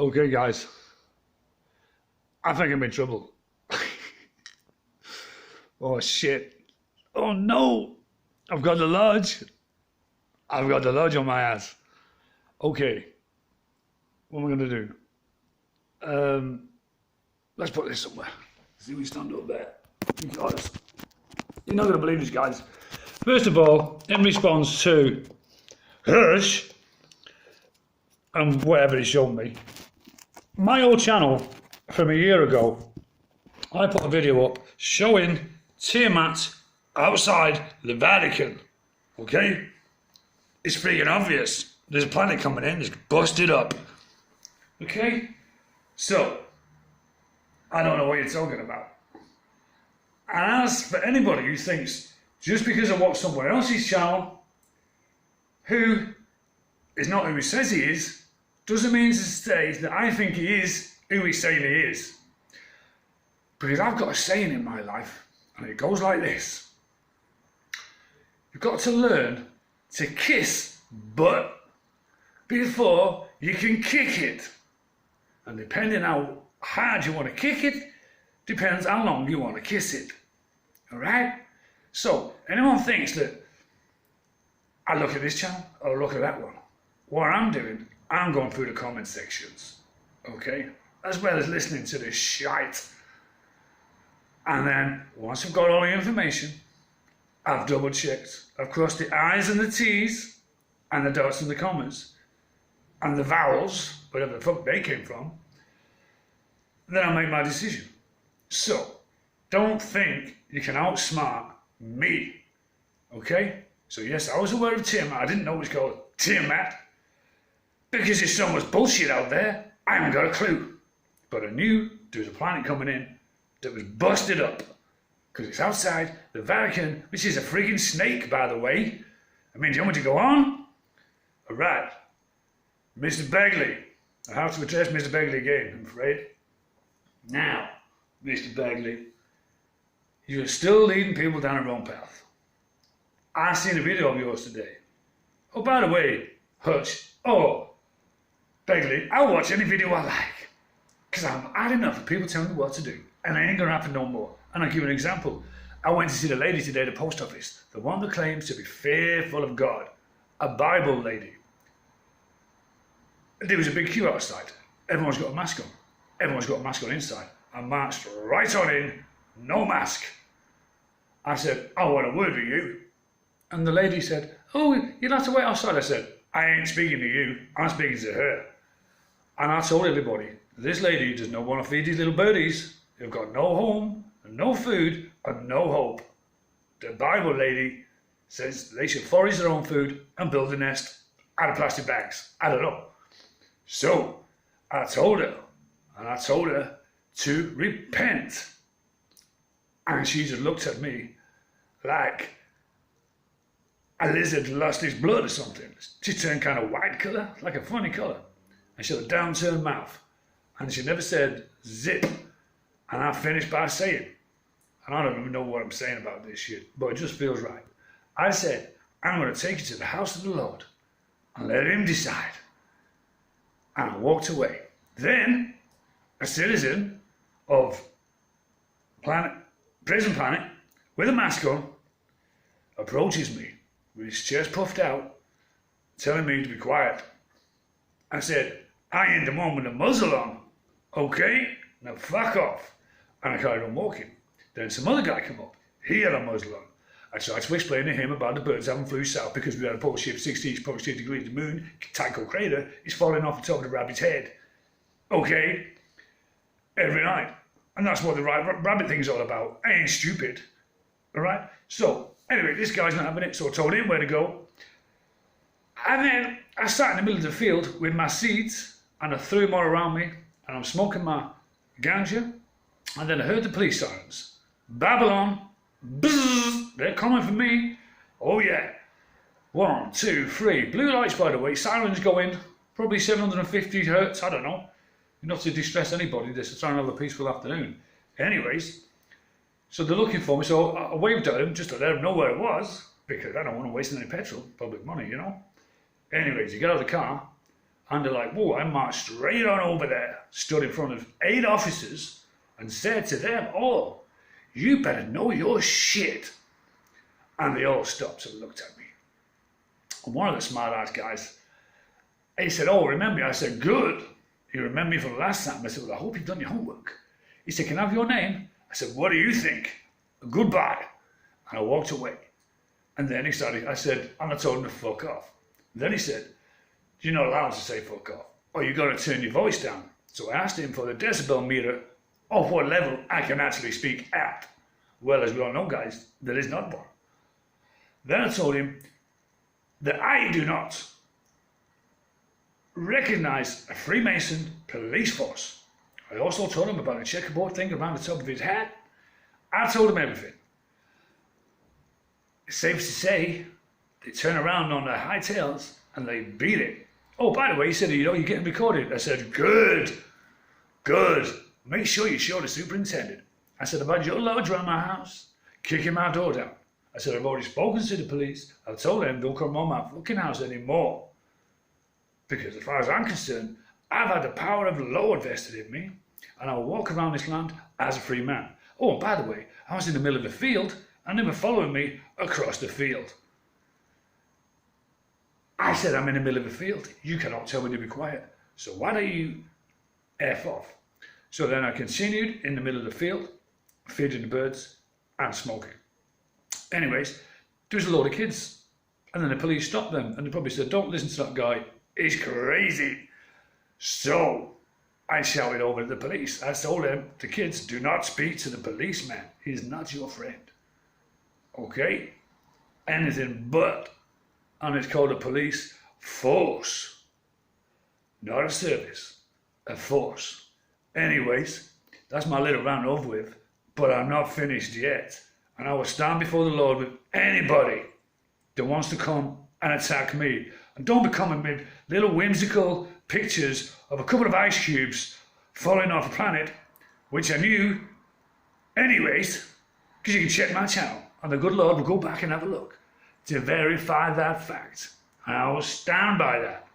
Okay, guys, I think I'm in trouble. Oh shit. Oh no! I've got the lodge. I've got the lodge on my ass. Okay, what am I gonna do? Let's put this somewhere. See if we stand up there. Because you're not gonna believe this, guys. First of all, in response to Hirsch and whatever he showed me, my old channel from a year ago, I put a video up showing Tiamat outside the Vatican. Okay? It's freaking obvious. There's a planet coming in, it's busted up. Okay? So, I don't know what you're talking about. And as for anybody who thinks, just because I watch someone else's channel, who is not who he says he is, doesn't mean to say that I think he is who he's saying he is. Because I've got a saying in my life, and it goes like this. You've got to learn to kiss butt before you can kick it. And depending how hard you want to kick it, depends how long you want to kiss it. Alright? So, anyone thinks that I look at this channel or look at that one, what I'm doing, I'm going through the comment sections. Okay? As well as listening to this shite. And then, once I've got all the information, I've double checked. I've crossed the I's and the T's, and the dots and the commas, and the vowels, whatever the fuck they came from. And then I make my decision. So, don't think you can outsmart me. Okay? So yes, I was aware of Tiamat. I didn't know it was called Tiamat. Because there's so much bullshit out there, I haven't got a clue. But I knew there was a planet coming in that was busted up. Because it's outside the Vatican, which is a friggin' snake, by the way. I mean, do you want me to go on? Alright. Mr. Begley. I have to address Mr. Begley again, I'm afraid. Now, Mr. Begley, you're still leading people down the wrong path. I seen a video of yours today. Oh, by the way, Hutch, Begley, I'll watch any video I like. Because I'm had enough of people telling me what to do. And it ain't gonna happen no more. And I'll give you an example. I went to see the lady today at the post office. The one that claims to be fearful of God. A Bible lady. There was a big queue outside. Everyone's got a mask on. Everyone's got a mask on inside. I marched right on in, no mask. I said, I want a word with you. And the lady said, oh, you'll have to wait outside. I said, I ain't speaking to you, I'm speaking to her. And I told everybody, this lady does not want to feed these little birdies who've got no home, and no food, and no hope. The Bible lady says they should forage their own food and build a nest out of plastic bags. I don't know. So, I told her, and I told her to repent. And she just looked at me like a lizard lost its blood or something. She turned kind of white colour, like a funny colour. And she had a downturned mouth. And she never said zip. And I finished by saying, and I don't even know what I'm saying about this shit, but it just feels right. I said, I'm going to take you to the house of the Lord and let him decide. And I walked away. Then, a citizen of Prison Planet, with a mask on, approaches me with his chest puffed out, telling me to be quiet. I said, I ain't the one with the muzzle on, okay? Now fuck off. And I carried on walking. Then some other guy came up. He had a muzzle on. I tried to explain to him about the birds having flew south because we had a pole shift 60 degrees. The moon, Tycho crater, is falling off the top of the rabbit's head. Okay? Every night. And that's what the rabbit thing's all about. I ain't stupid. Alright? So, anyway, this guy's not having it, so I told him where to go. And then I sat in the middle of the field with my seeds, and I threw them all around me, and I'm smoking my ganja, and then I heard the police sirens. Babylon, bzzz, they're coming for me. Oh yeah. 1, 2, 3. Blue lights, by the way, sirens going, probably 750 hertz, I don't know. Enough to distress anybody that's trying to have a peaceful afternoon. Anyways, so they're looking for me, so I waved at them just to let them know where it was, because I don't want to waste any petrol, public money, you know. Anyways, you get out of the car, And they're like, whoa, I marched straight on over there, stood in front of 8 officers, and said to them all, you better know your shit. And they all stopped and looked at me. And one of the smart ass guys, he said, oh, remember me? I said, good. You remember me from last time? I said, well, I hope you've done your homework. He said, can I have your name? I said, what do you think? Goodbye. And I walked away. And then he started, I said, and I told him to fuck off. And then he said, you're not allowed to say fuck off, or you got to turn your voice down. So I asked him for the decibel meter of what level I can actually speak at. Well, as we all know, guys, there is not one. Then I told him that I do not recognize a Freemason police force. I also told him about a checkerboard thing around the top of his hat. I told him everything. It's safe to say they turn around on their high tails and they beat it. Oh, by the way, he said, you know, you're getting recorded. I said, good. Make sure you show the superintendent. I said, about your lodge around my house, kicking my door down. I said, I've already spoken to the police. I've told them don't come on my fucking house anymore. Because as far as I'm concerned, I've had the power of the Lord vested in me, and I will walk around this land as a free man. Oh, and by the way, I was in the middle of the field, and they were following me across the field. I said, I'm in the middle of a field. You cannot tell me to be quiet. So why don't you F off? So then I continued in the middle of the field, feeding the birds and smoking. Anyways, there's a load of kids. And then the police stopped them and they probably said, don't listen to that guy. He's crazy. So I shouted over to the police. I told them, the kids, do not speak to the policeman. He's not your friend. Okay? Anything but. And it's called a police force. Not a service. A force. Anyways, that's my little rant over with. But I'm not finished yet. And I will stand before the Lord with anybody that wants to come and attack me. And don't be coming with little whimsical pictures of a couple of ice cubes falling off a planet, which I knew anyways, because you can check my channel. And the good Lord will go back and have a look to verify that fact. And I will stand by that.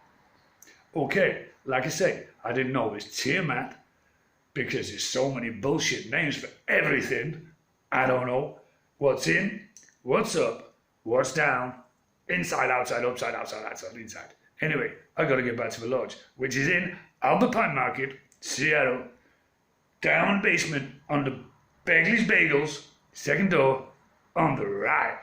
Okay, like I say, I didn't know it was Tiamat because there's so many bullshit names for everything. I don't know what's in, what's up, what's down, inside, outside, upside, outside, outside, inside. Anyway, I got to get back to the lodge, which is in Albert Pine Market, Seattle, down basement under Begley's Bagels, second door on the right.